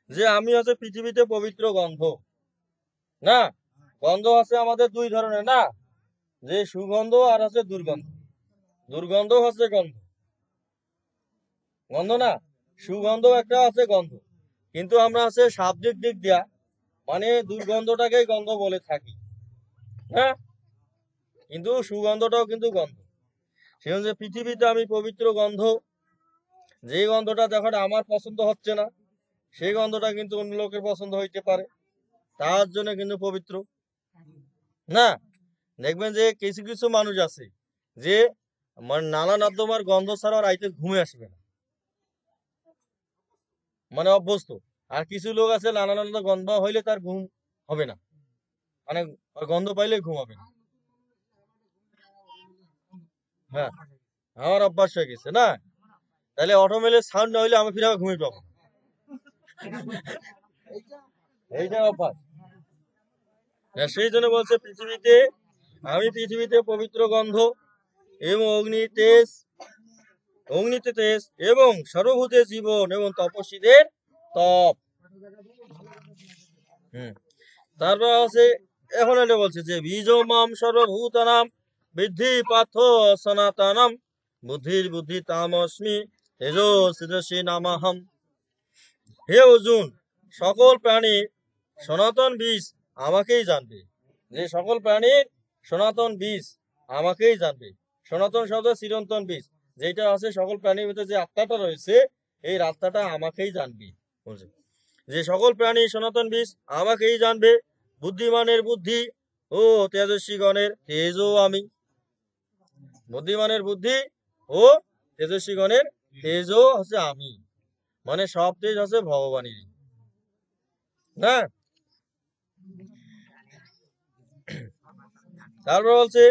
যে আমি হচ্ছে পৃথিবীতে পবিত্র গন্ধ। না, গন্ধ হচ্ছে আমাদের দুই ধরনের, না, যে সুগন্ধ আর হচ্ছে দুর্গন্ধ। দুর্গন্ধ হচ্ছে গন্ধ, গন্ধ না, সুগন্ধ একটা আছে গন্ধ। কিন্তু আমরা আছে শাব্দিক দিক দিয়া মানে দুর্গন্ধটাকেই গন্ধ বলে থাকি, হ্যাঁ, কিন্তু সুগন্ধটাও কিন্তু গন্ধ। সে যে পৃথিবীতে আমি পবিত্র গন্ধ, যে গন্ধটা যখন আমার পছন্দ হচ্ছে না সেই গন্ধটা কিন্তু অন্য লোকের পছন্দ হইতে পারে, তার জন্য কিন্তু পবিত্র না। দেখবেন যে কিছু কিছু মানুষ আছে যে মানে নালা নর্দমার গন্ধ ছাড়া রাইতে ঘুমে আসবে না, মানে অভ্যস্ত। আর কিছু লোক আছে নানা নানা গন্ধ হইলে তার ঘুম হবে না, মানে গন্ধ পাইলে ঘুম হবে না। হ্যাঁ, আমার অভ্যাস হয়ে গেছে না, তাহলে অটোমেটিক সাউন্ড না হইলে আমি ফিরে ঘুমিয়ে পাবো, এইটা অভ্যাস। সেই জন্য বলছে পৃথিবীতে আমি পৃথিবীতে পবিত্র গন্ধ এবং অগ্নিতে তেজ এবং সর্বভূতে জীবন এবং তপস্বীদের তপ। তারপর আছে এখন এটা বলছে যে বীজ মাম সর্বভূতানাম বৃদ্ধি পার্থ সনাতনম বুদ্ধির বুদ্ধি তামস্মি তেজো সিদশী নামাহম। হে অর্জুন, সকল প্রাণী সনাতন বীজ আমাকেই জানবে, যে সকল প্রাণীর সনাতন বীজ আমাকেই জানবে। সনাতন শব্দ চিরন্তন বীজ, যেটা আছে সকল প্রাণীর ভিতরে যে আত্মাটা রয়েছে এই আত্মাটা আমাকেই জানবে। যে সকল প্রাণী সনাতন বীজ আমাকেই জানবে, বুদ্ধিমানের বুদ্ধি ও তেজস্বীগণের তেজও আমি। বুদ্ধিমানের বুদ্ধি ও তেজস্বীগণের তেজও হচ্ছে আমি, মানে সব তেজ হচ্ছে ভগবানেরই, না। তারপর বলছে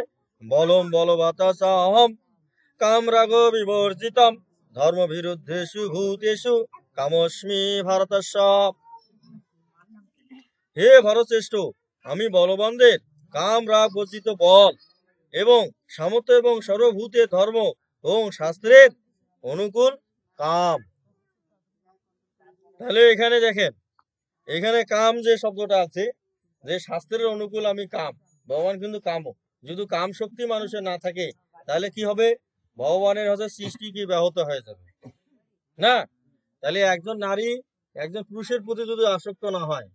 বলম বলবাতাসা অহম কাম রাগ বিবর্জিতম ধর্ম বিরুদ্ধেষু ভূতেষু কামস্মি ভারতস্য। হে ভারতশ্রেষ্ঠ, আমি বলবানদের কাম রাগ বর্জিত বল এবং সামর্থ্য এবং সর্বভূতের ধর্ম এবং শাস্ত্রের অনুকূল কাম। তাহলে এখানে দেখেন, এখানে কাম যে শব্দটা আছে, যে শাস্ত্রের অনুকূল আমি কাম, ভগবান কিন্তু কামও। যদি কাম শক্তি মানুষের না থাকে তাহলে কি হবে, ভগবানের হচ্ছে সৃষ্টি কি ব্যাহত হয়ে যাবে, না। তাহলে একজন নারী একজন পুরুষের প্রতি যদি আসক্ত না হয়,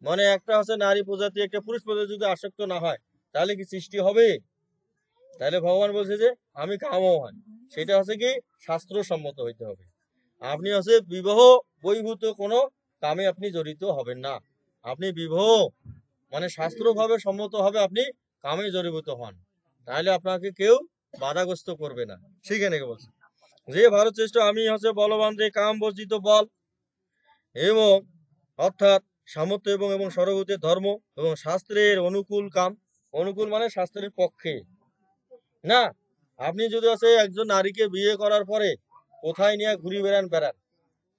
মানে একটা হচ্ছে নারী প্রজাতি একটা পুরুষ প্রজাতি যদি আসক্ত না হয় তাহলে কি সৃষ্টি হবে? তাহলে ভগবান বলছে যে আমি কামও হয়, সেটা হচ্ছে কি শাস্ত্রসম্মত হইতে হবে। আপনি হচ্ছে বিবাহ বহির্ভূত কোনো কামে আপনি জড়িত হবেন না। আপনি বিবাহ মানে শাস্ত্রভাবে সম্মত হবে আপনি কামে জড়িত হন, তাহলে আপনাকে কেউ বাধাগ্রস্ত করবে না। সেখানে বলছে যে ভারত শ্রেষ্ঠ, আমি হচ্ছে বলবানদের কাম বর্জিত বল এবং অর্থাৎ সামর্থ্য এবং এবং সর্বভূতের ধর্ম এবং শাস্ত্রের অনুকূল কাম। অনুকূল মানে শাস্ত্রের পক্ষে, না। আপনি যদি আছে একজন নারীকে বিয়ে করার পরে কোথায় নিয়ে ঘুরি বেড়ান,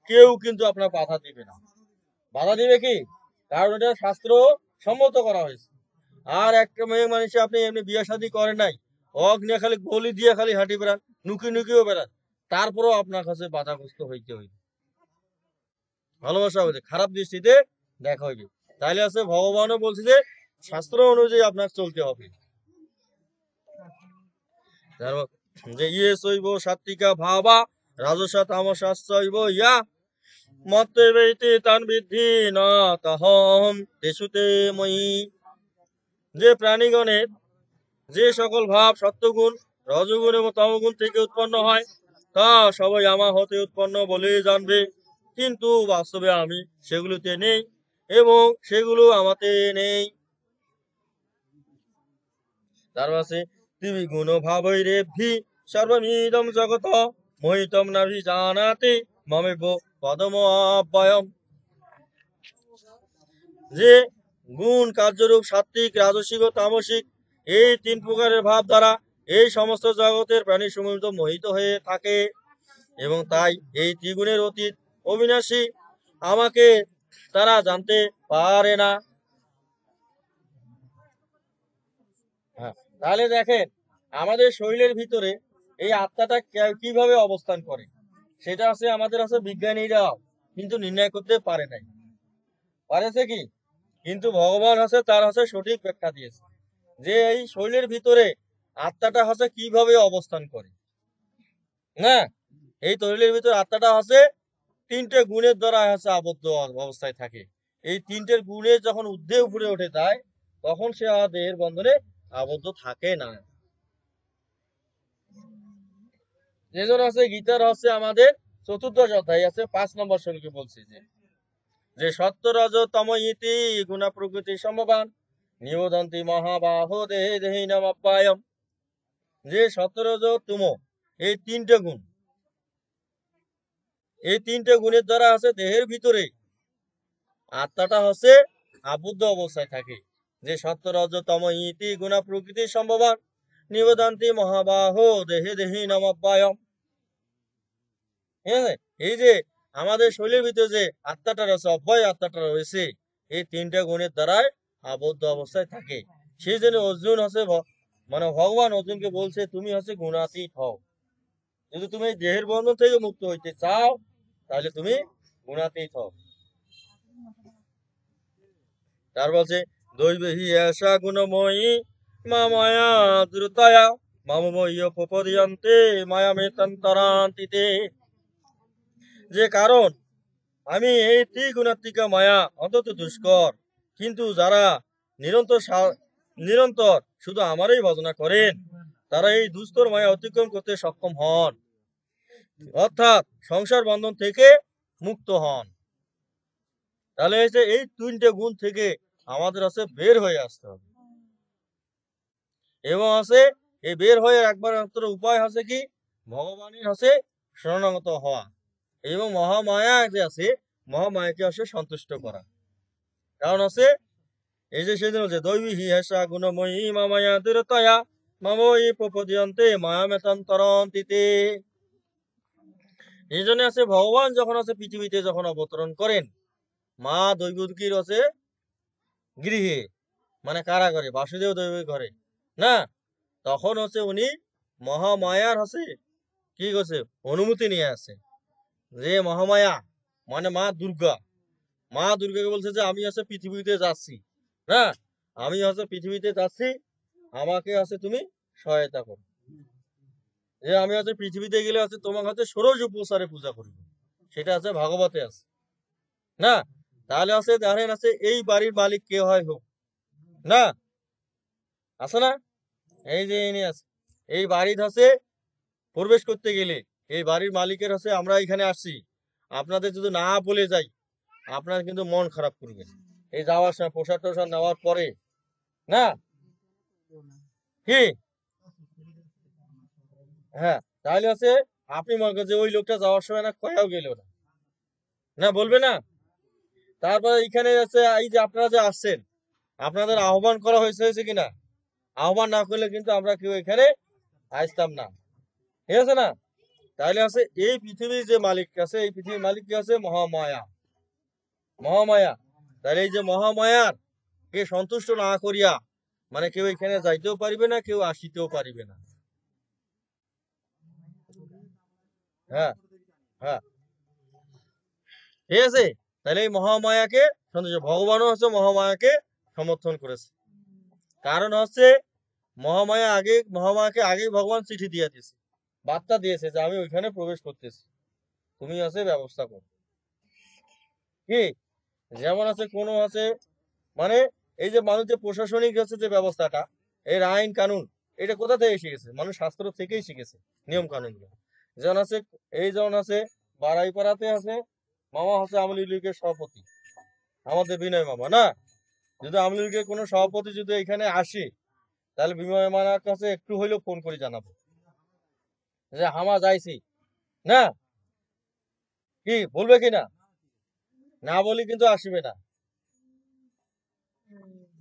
কেউ কিন্তু আপনার বাধা দিবে না। বাধা দিবে কি, কারণ এটা শাস্ত্র সম্মত করা হয়েছে। আর একটা মেয়ে মানুষে আপনি এমনি বিয়ে শাদী করেন নাই, অগ্নে খালি গলি দিয়ে খালি হাঁটি বেড়ান, নুকি নুকিও বেড়ান, তারপরেও আপনার কাছে বাধাগ্রস্ত হইতে হইবে, ভালোবাসা হইবে, খারাপ দৃষ্টিতে দেখা হইবে। তাইলে আছে ভগবানও বলছে যে শাস্ত্র অনুযায়ী আপনার চলতে হবে। যে ইয়ে শৈব সাত্বিকা ভাবা রাজসা তামসাশ্চৈব ইয়া মতে বৈতে তান বৃদ্ধি না তাহম তেসুতে মই। যে প্রাণীগণের যে সকল ভাব সত্যগুণ রজগুণ এবং তমগুণ থেকে উৎপন্ন হয় তা সবাই আমার হতে উৎপন্ন বলে জানবে, কিন্তু বাস্তবে আমি সেগুলোতে নেই এবং সেগুলো আমাতে নেই। তার আছে ত্রিগুণ ভাবৈরেভি সর্বমিদম জগত মোহিতম নাভি জানাতে মমেব পদম অব্যয়ম। যে গুণ কার্যরূপ সাত্বিক রাজসিক ও তামসিক এই তিন প্রকারের ভাব দ্বারা এই সমস্ত জগতের প্রাণী সমূহ মোহিত হয়ে থাকে এবং তাই এই ত্রিগুণের অতীত অবিনাশী আমাকে তারা জানতে পারে না। হ্যাঁ, তাহলে দেখেন আমাদের শরীরের ভিতরে এই আত্মাটা কিভাবে অবস্থান করে, সেটা আছে আমাদের আছে বিজ্ঞানীরা কিন্তু নির্ণয় করতে পারে নাই। পারেছে কি? কিন্তু ভগবান আছে তার আছে সঠিক ব্যাখ্যা দিয়েছে যে এই শরীরের ভিতরে আত্মাটা হচ্ছে কিভাবে অবস্থান করে। না, এই শরীরের ভিতরে আত্মাটা আছে তিনটে গুণের দ্বারা হচ্ছে আবদ্ধ অবস্থায় থাকে। এই তিনটের গুণে যখন ঊর্ধ্বে উপরে উঠে যায় তখন সে আর দেহের বন্ধনে আবদ্ধ থাকে না। যেজন আছে গীতার হচ্ছে আমাদের চতুর্দশ অধ্যায় আছে 5 নম্বর শ্লোকে বলছে যে সত্য রজ তম ইতি গুণা প্রকৃতি সমবান নিবোধন্তি মহাবাহো দেহে দেহি নামাপ্যায়ম। যে সত্য রজ তুম এই তিনটে গুণ, এই তিনটে গুণের দ্বারা আছে দেহের ভিতরে আত্মাটা হচ্ছে আবদ্ধ অবস্থায় থাকে। যে সত্য রজ তম ইতি গুণা প্রকৃতি সম্ভবান নিবোধন্তি মহাবাহো দেহে দেহি নামাপ্যায়ম। ঠিক আছে? এই যে আমাদের শরীরের ভিতরে যে আত্মাটা রয়েছে, অভয় আত্মাটা রয়েছে, এই তিনটা গুণের দ্বারাই আবদ্ধ অবস্থায় থাকে। সেই জন্য অর্জুন হচ্ছে মানে ভগবান অর্জুনকে বলছে তুমি হচ্ছে গুণাতীত হও। যদি তুমি এই দেহের বন্ধন থেকে মুক্ত হইতে চাও তাহলে তুমি গুণাতীত হও। তার বলছে দৈবহি এষা গুণময়ী মা মায়া দ্রুতয়া মামময়্য প্রপদয়ন্তে মায়া মেতন্তরান্তিতে। যে কারণ আমি এই ত্রিগুণাত্মিকা মায়া অন্তত দুষ্কর, কিন্তু যারা নিরন্তর নিরন্তর শুধু আমারই ভজনা করেন তারা এই দুস্তর মায়া অতিক্রম করতে সক্ষম হন, অর্থাৎ সংসার বন্ধন থেকে মুক্ত হন। তাহলে এই তিনটে গুণ থেকে আমাদের আছে বের হয়ে আসতে হবে। এবং আছে এই বের হয়ে একবার মাত্র উপায় আছে কি ভগবানের আছে শরণাগত হওয়া এবং মহামায়া যে আছে মহামায়াকে আছে সন্তুষ্ট করা। কারণ আছে এই যে সেদিন হচ্ছে দৈবী হিংসা গুণময়ী মামায়া দূরতয়া মাময়ী প্রপদয়ন্তে মায়া মেতান্তরন্তিতে। এই জন্য আছে ভগবান যখন আছে পৃথিবীতে যখন অবতরণ করেন মা দৈবকীর আছে গৃহে মানে কারাগারে বাসুদেব দৈবের ঘরে না, তখন হচ্ছে উনি মহামায়ার হচ্ছে কি করছে অনুমতি নিয়ে আসছে। যে মহামায়া মানে মা দুর্গা, মা দুর্গাকে বলছে যে আমি আছে পৃথিবীতে যাচ্ছি, না আমি হচ্ছে পৃথিবীতে যাচ্ছি, আমাকে আছে তুমি সহায়তা করো। যে আমি হচ্ছে পৃথিবীতে গেলে আছে তোমাকে হচ্ছে ষোড়শ উপচারে পূজা করব, সেটা আছে ভাগবতে আছে। না, তাহলে আছে জানেন আছে এই বাড়ির মালিক কে হয় হোক না, আছে না, এই যে এনে আছে এই বাড়ির হচ্ছে প্রবেশ করতে গেলে এই বাড়ির মালিকের হচ্ছে আমরা এখানে আসছি, আপনাদের যদি না বলে যাই আপনার কিন্তু মন খারাপ করবে। এই যাওয়ার সময় প্রসাদ টোসাদ নেওয়ার পরে না কি, হ্যাঁ তাহলে হচ্ছে আপনি মনে করেন যে ওই লোকটা যাওয়ার সময় না কয়াও গেল না, না বলবে না। তারপরে এখানে আছে এই যে আপনারা যে আসছেন আপনাদের আহ্বান করা হয়েছে কিনা, আহ্বান না করলে কিন্তু আমরা কেউ এখানে আসতাম না। ঠিক আছে না? তাহলে আছে এই পৃথিবীর যে মালিক আছে এই পৃথিবীর মালিক কি আছে মহামায়া, মহামায়া। তাহলে এই যে মহামায়ার কে সন্তুষ্ট না করিয়া মানে কেউ এখানে যাইতেও পারিবে না, কেউ আসিতেও পারিবে না। হ্যাঁ, হ্যাঁ, ঠিক আছে। তাহলে এই মহামায়াকে সন্তুষ্ট ভগবানও হচ্ছে মহামায়াকে সমর্থন করেছে। কারণ হচ্ছে মহামায়াকে আগে ভগবান চিঠি দিয়ে দিয়েছে, বার্তা দিয়েছে যে আমি ওইখানে প্রবেশ করতেছি, তুমি আছে ব্যবস্থা করো। কি যেমন আছে কোনো আছে মানে এই যে মানুষ যে প্রশাসনিক হচ্ছে যে ব্যবস্থাটা এর আইন কানুন এটা কোথা থেকে শিখেছে, মানুষ শাস্ত্র থেকেই শিখেছে নিয়ম কানুন গুলো। যেমন আছে এই যেমন আছে বাড়াইপাড়াতে আছে মামা হচ্ছে আওয়ামী লীগের সভাপতি আমাদের বিনয় মামা না, যদি আওয়ামী লীগের কোনো সভাপতি যদি এখানে আসে তাহলে বিনয় মামার কাছে একটু হইলেও ফোন করে জানাবো যে হামা যাইছি না, কি বলবে কিনা, না বলি কিন্তু আসবে না।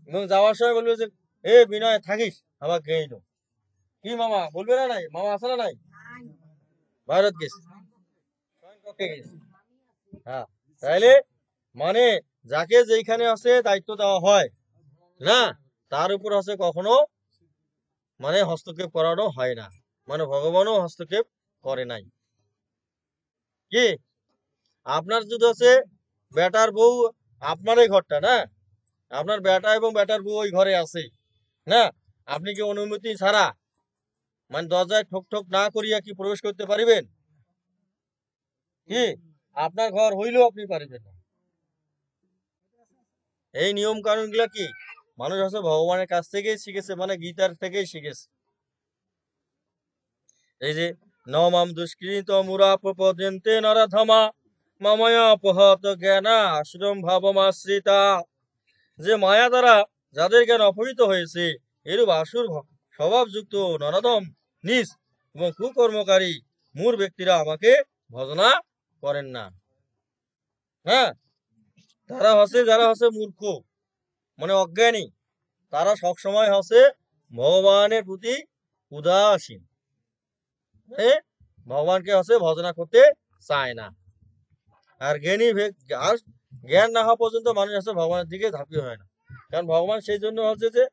এবং যাওয়ার সময় বলবে যে এ বিনয় থাকিস আমার গেইল, কি মামা বলবে না, নাই মামা আছে না নাই, ভারত গেছে, হ্যাঁ তাইলে মানে যাকে যেখানে আছে দায়িত্ব দেওয়া হয় না, তার উপর আছে কখনো মানে হস্তক্ষেপ করানো হয় না। মানে ভগবানও হস্তক্ষেপ করে নাই। কি আপনার যদি আছে বেটার বউ, আপনার এই ঘরটা না, আপনার বেটা এবং বেটার বউ ওই ঘরে আছে না, আপনি কি অনুমতি ছাড়া মানে দরজায় ঠক ঠক না করিয়া কি প্রবেশ করতে পারিবেন? কি আপনার ঘর হইলেও আপনি পারিবেন না। এই নিয়ম কানুন গুলা কি মানুষ আছে ভগবানের কাছ থেকেই শিখেছে, মানে গীতার থেকেই শিখেছে। এই যে নমাম দুষ্কৃত মুরা প্রপদ্যন্তে নরধমা মাময়া অপহত জ্ঞানা আশ্রম ভাবমাশ্রিতা। যে মায়া দ্বারা যাদের জ্ঞান অপহৃত হয়েছে, এরূপ আসুর স্বভাবযুক্ত নরদম নিজ এবং কুকর্মকারী মূর ব্যক্তিরা আমাকে ভজনা করেন না। হ্যাঁ, তারা হচ্ছে যারা হচ্ছে মূর্খ মানে অজ্ঞানী, তারা সবসময় হচ্ছে ভগবানের প্রতি উদাসীন, ভগবানকে হচ্ছে ভজনা করতে চায় না। আর জ্ঞানী আর জ্ঞান না হওয়া পর্যন্ত মানুষ হচ্ছে ভগবানের দিকে ঝাঁপিয়ে হয় না। কারণ ভগবান সেই জন্য হচ্ছে যে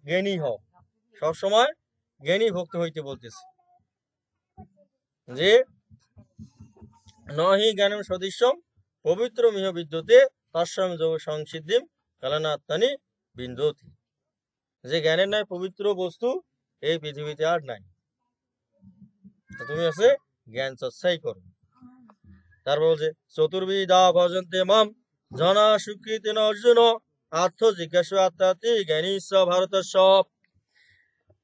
জ্ঞানী হও, সবসময় জ্ঞানী ভক্ত হইতে বলতেছে যে নহি জ্ঞানম সদৃশ্যম পবিত্র মিহ বিদ্যুতে তস্যম যোগ সংসিদ্ধিম কালানাত্মানি বিন্দতি। যে জ্ঞানের নাই পবিত্র বস্তু এই পৃথিবীতে আর নাই। তুমি আছে জ্ঞান চর্চাই করো। তারপর বলছে চতুর্বিধা ভজন্তে মাম জনা সুকৃতিন অর্জুন আত্ম জিজ্ঞাসু আত্মাতি জ্ঞানী স ভারত সব।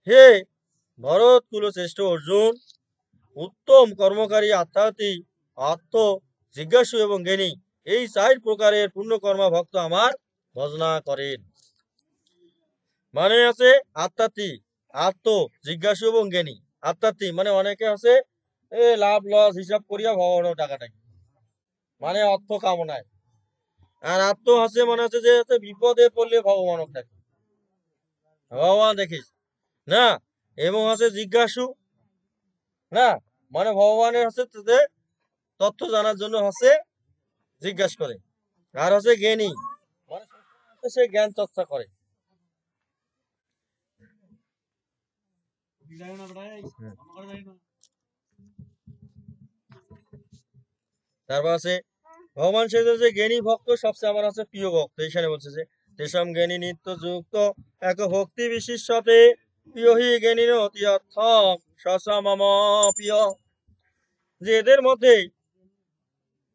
হে ভরত কুলশ্রেষ্ঠ অর্জুন, উত্তম কর্মকারী আত্মাতি আত্ম জিজ্ঞাসু এবং জ্ঞানী এই 4 প্রকারের পুণ্যকর্মা ভক্ত আমার ভজনা করেন। মানে আছে আত্মাতি, আত্ম জিজ্ঞাসু এবং জ্ঞানী। আত্মাতি মানে অনেকে আছে লাভ লস হিসাব করিয়া ভগবানের টাকাটাকে মানে অর্থ কামনায়। আর আত্ম আছে মানে হচ্ছে যে বিপদে পড়লে ভগবান ডাকে, ভগবান দেখিস না। এবং আছে জিজ্ঞাসু না, মানে ভগবানের হচ্ছে তথ্য জানার জন্য হচ্ছে জিজ্ঞাসা করে। আর হচ্ছে জ্ঞানী মানে সে জ্ঞান চর্চা করে। তারপর আছে ভগবান সে যে জ্ঞানী ভক্ত সবচেয়ে আমার আছে প্রিয় ভক্ত। এখানে বলছে যে তেসম জ্ঞানী নিত্য যুক্ত এক ভক্তি বিশিষ্টতে প্রিয় হি জ্ঞানী অতি অর্থ সসা মম প্রিয়। যে এদের মধ্যে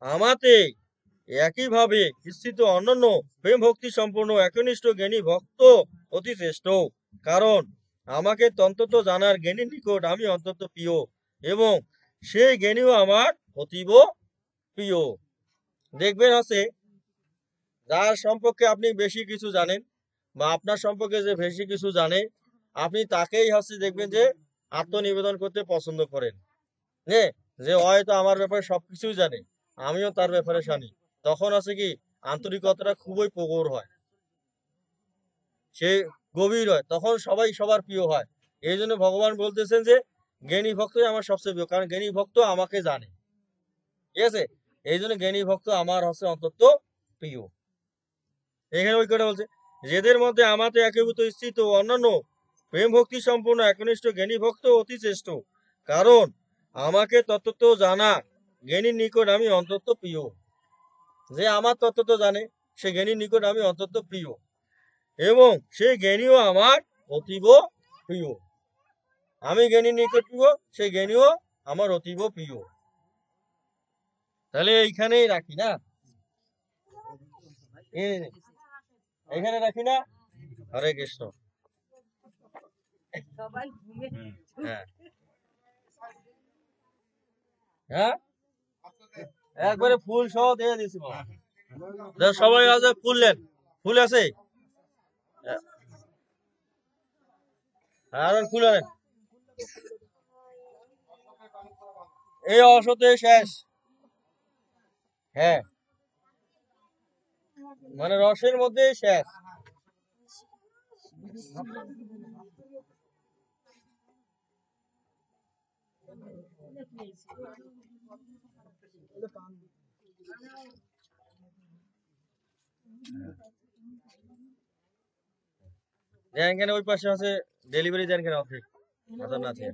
আমাতে একইভাবে স্থিত অন্যান্য প্রেম ভক্তি সম্পূর্ণ একনিষ্ঠ জ্ঞানী ভক্ত অতি শ্রেষ্ঠ। কারণ আমাকে অন্তত জানার জ্ঞানীর নিকট আমি অন্তত প্রিয় এবং সেই জ্ঞানীও আমার অতীব প্রিয়। দেখবেন আছে যার সম্পর্কে আপনি বেশি কিছু জানেন বা আপনার সম্পর্কে যে বেশি কিছু জানে, আপনি তাকেই হচ্ছে দেখবেন যে আত্মনিবেদন করতে পছন্দ করেন। যে হয়তো আমার ব্যাপারে সবকিছুই জানে, আমিও তার ব্যাপারে জানি। তখন আছে কি আন্তরিকতাটা খুবই প্রগড় হয়, সে গভীর হয়, তখন সবাই সবার প্রিয় হয়। এই জন্য ভগবান বলতেছেন যে জ্ঞানী ভক্তই আমার সবচেয়ে প্রিয়, কারণ জ্ঞানী ভক্ত আমাকে জানে। ঠিক আছে, এই জন্য জ্ঞানী ভক্ত আমার হচ্ছে অন্তত প্রিয়। এখানে ওই কথা বলছে যেদের মধ্যে আমাতে একীভূত স্থিত অন্যান্য প্রেম ভক্তি সম্পূর্ণ একনিষ্ঠ জ্ঞানী ভক্ত অতি শ্রেষ্ঠ। কারণ আমাকে তত্ত্ব জানা জ্ঞানীর নিকট আমি অন্তত প্রিয়। যে আমার তত্ত্ব জানে সে জ্ঞানীর নিকট আমি অন্তত প্রিয় এবং সেই জ্ঞানীও আমার অতীব প্রিয়। আমি জ্ঞানীর নিকট প্রিয়, সেই জ্ঞানীও আমার অতীব প্রিয়। তাহলে এইখানেই রাখি না, এখানে রাখি না। হরে কৃষ্ণ। হ্যাঁ হ্যাঁ, একবারে ফুল সহ দিয়ে দিছি বাবা। সবাই আছে ফুল নেন, ফুল আছে আর ফুল আনেন। এই অসতে শেষ। হ্যাঁ, মানে রসের মধ্যে শেষ। দেন কেন ওই পাশে আছে ডেলিভারি দেন কেন আছে আদার না আছে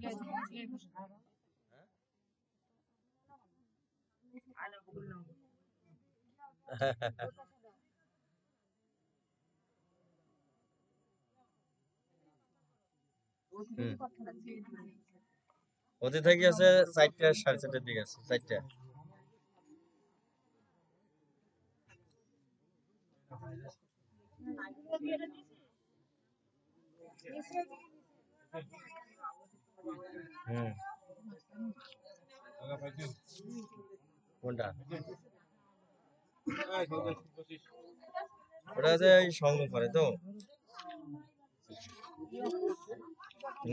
ওদের থেকে আছে 4টা 4:30টার দিকে আছে 4টা হুম কোনটা ওটা আছে এই সঙ্গ করে তো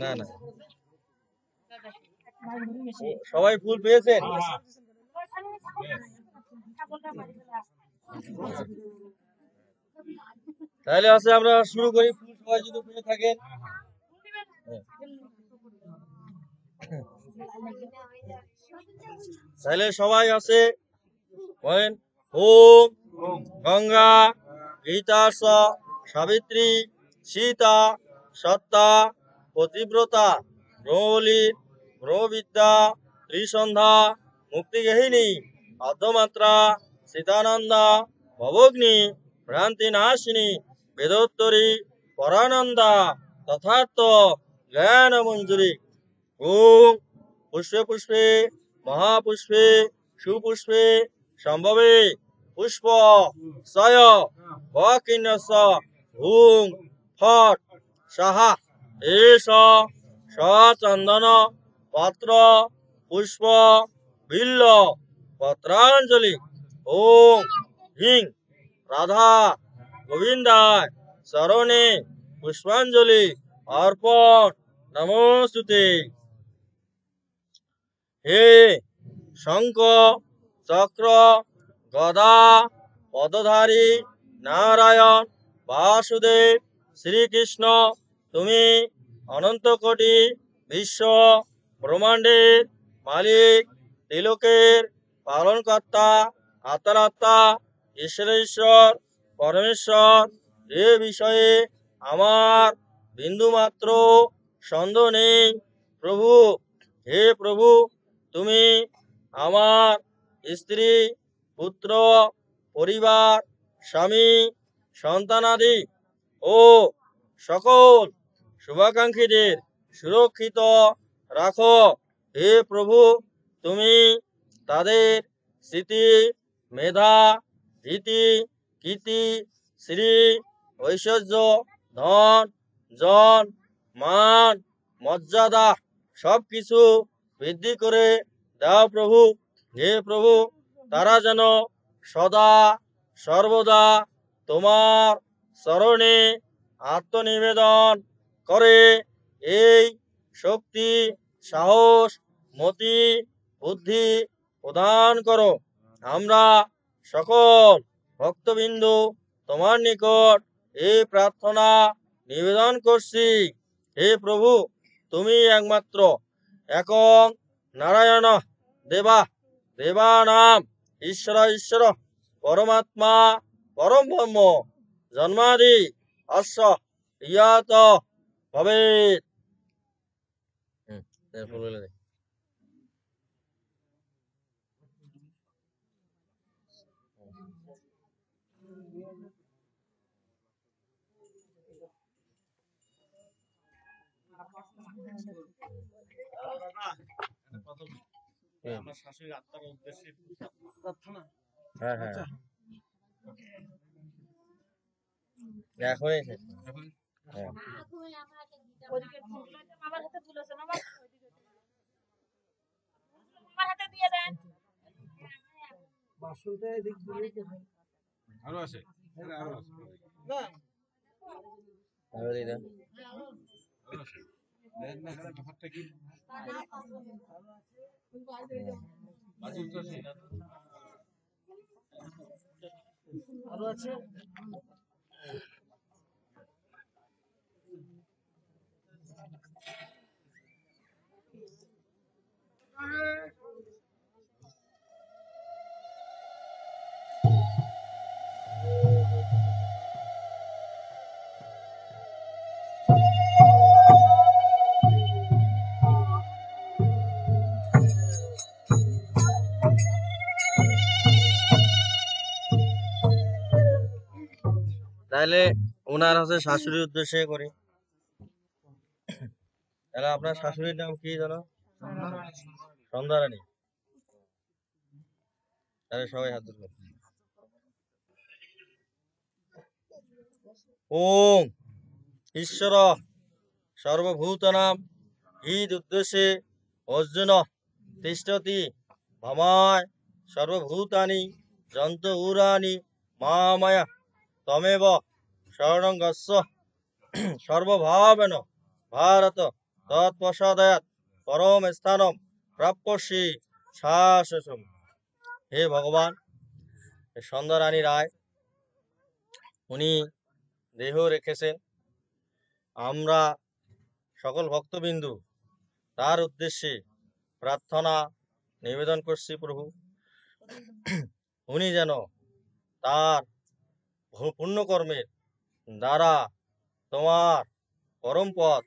না না সবাই ফুল পেয়েছেন তাহলে আছে আমরা শুরু করি ফুল সবাই যদি পেয়ে থাকেন তাহলে সবাই আছে বলেন ওম গঙ্গা গীতা সাবিত্রী সীতা সত্তা পতিব্রতা ব্রহ্মবলী ব্রহ্মবিদ্যা ত্রিসন্ধ্যা মুক্তিগেহিনী অর্ধমাত্রা সীতানন্দা ভবগ্নি ভ্রান্তি নাশিনী বেদোত্তরী পরানন্দা তথার্থ জ্ঞান মঞ্জুরি ওম পুষ্পে পুষ্পে মহাপুষ্পে সুপুষ্পে সম্ভবে পুষ্প সয় বকিন্নস হুং ফট সাহা এষ সচন্দন পত্র পুষ্প বিল্ল পত্রাঞ্জলি ওম হিং রাধা গোবিন্দায় চরণে পুষ্পাঞ্জলি অর্পণ নমস্তুতে হে শঙ্খ চক্র গদা পদধারী নারায়ণ বাসুদেব শ্রীকৃষ্ণ তুমি অনন্ত কোটি বিশ্ব ব্রহ্মাণ্ডের মালিক তিলকের পালনকর্তা আত্মারাত্মা ঈশ্বর পরমেশ্বর এ বিষয়ে আমার বিন্দুমাত্র সন্দেহ নেই প্রভু হে প্রভু তুমি আমার স্ত্রী পুত্র পরিবার স্বামী সন্তানাদি ও সকল শুভাকাঙ্ক্ষীদের সুরক্ষিত রাখো হে প্রভু তুমি তাদের স্মৃতি মেধা রীতি কীর্তি শ্রী ঐশ্বর্য ধন জন মান মর্যাদা সবকিছু বৃদ্ধি করে দাও প্রভু হে প্রভু তারা যেন সদা সর্বদা তোমার চরণে আত্মনিবেদন করে এই শক্তি সাহস মতি বুদ্ধি প্রদান করো আমরা সকল ভক্তবিন্দু তোমার নিকট এই প্রার্থনা নিবেদন করছি হে প্রভু তুমি একমাত্র একক নারায়ণ দেবা দেবানাম ঈশ্বর পরমাত্মা পরম ব্রহ্ম জন্মাদি অস্য ইয়াত ভবেৎ আমার শাশুড়ি আত্মার উদ্দেশ্যে প্রার্থনা হ্যাঁ হ্যাঁ এখনই হ্যাঁ আরো আছে আরো দিই না ব্যাপারটা কি আরো আছে তাহলে ওনার হচ্ছে শাশুড়ির উদ্দেশ্যে করি। তাহলে আপনার শাশুড়ির নাম কি জানো? সন্ধ্যারানী। তাহলে সবাই হাত তুলবেন। ওম ঈশ্বর সর্বভূতানাম হৃদুদ্দেশে অর্জুন তিষ্ঠতি ভমায় সর্বভূতানি জন্তুরানি মাময়া তমেব শরণং গচ্ছ সর্বভাবেন ভারত তৎপশ্চাদাৎ পরম স্থানম প্রাপ্যসি শাশ্বতম। হে ভগবান, সন্ধ্যারানী রায় উনি দেহ রেখেছেন। আমরা সকল ভক্তবিন্দু তার উদ্দেশ্যে প্রার্থনা নিবেদন করছি প্রভু, উনি যেন তার পুণ্যকর্মের দ্বারা তোমার পরম পদ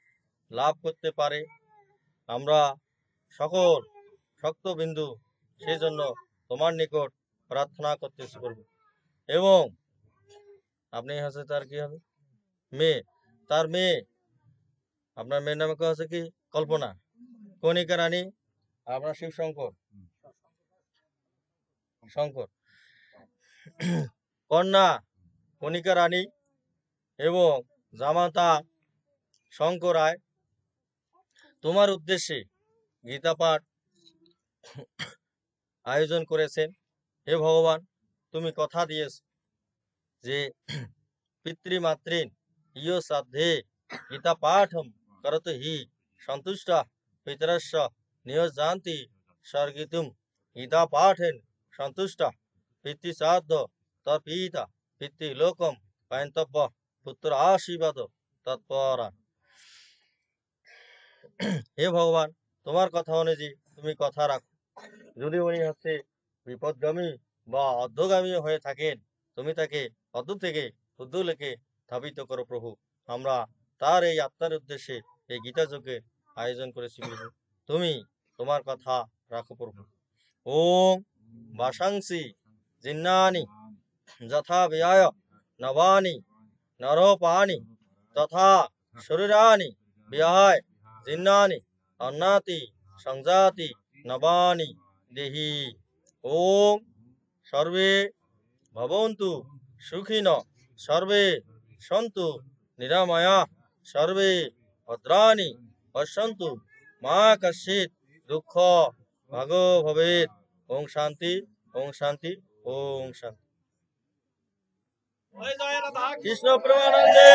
লাভ করতে পারে। আমরা সকল ভক্তবিন্দু সেজন্য তোমার নিকট প্রার্থনা করতেছি প্রভু। এবং আপনি হচ্ছে তার কি হবে মেয়ে, তার মেয়ে, আপনার মেয়ের নামে হচ্ছে কি কল্পনা, কণিকা রানী, আপনার শিব শঙ্কর, শঙ্কর কন্যা কণিকা রানী এবং জামাতা শঙ্কর রায় তোমার উদ্দেশ্যে গীতা পাঠ আয়োজন করেছেন। হে ভগবান, তুমি কথা দিয়েছ যে পিতৃমাতৃন ইয় শ্রাদ্ধে গীতা পাঠম করত হি সন্তুষ্ট পিতরস্য নিয়োজান্তি স্বর্গিতুম গীতা পাঠেন সন্তুষ্ট পিতৃশ্রাদ্ধ তপিতা পিতৃলোকম পায়ন্তব্য পুত্র আশীর্বাদ তৎপরা। হে ভগবান, তোমার কথা অনুযায়ী তুমি কথা রাখো। যদি উনি হচ্ছে বিপদগামী বা অর্ধগামী হয়ে থাকেন, তুমি তাকে অর্ধ থেকে উর্ধ্বলোকে ধাবিত করো প্রভু। আমরা তার এই আত্মার উদ্দেশ্যে এই গীতা যজ্ঞের আয়োজন করেছি প্রভু, তুমি তোমার কথা রাখো প্রভু। ওম বাসাংসি জিন্নানি যথা ব্যয় নবানি নরোপানি তথা শরীরানি ব্যয় জিন্নানি অন্নাতি সংজাতি নবানি দেহি। ওম সর্বে ভবন্তু সুখিন সর্বে সন্তু নিরাময়া সর্বে ভদ্রাণি পশ্যন্তু মা কশ্চিৎ দুঃখ ভাগো ভবেৎ। ওম শান্তি, ওম শান্তি, ওম শান্তি। কৃষ্ণ প্রেমানন্দে।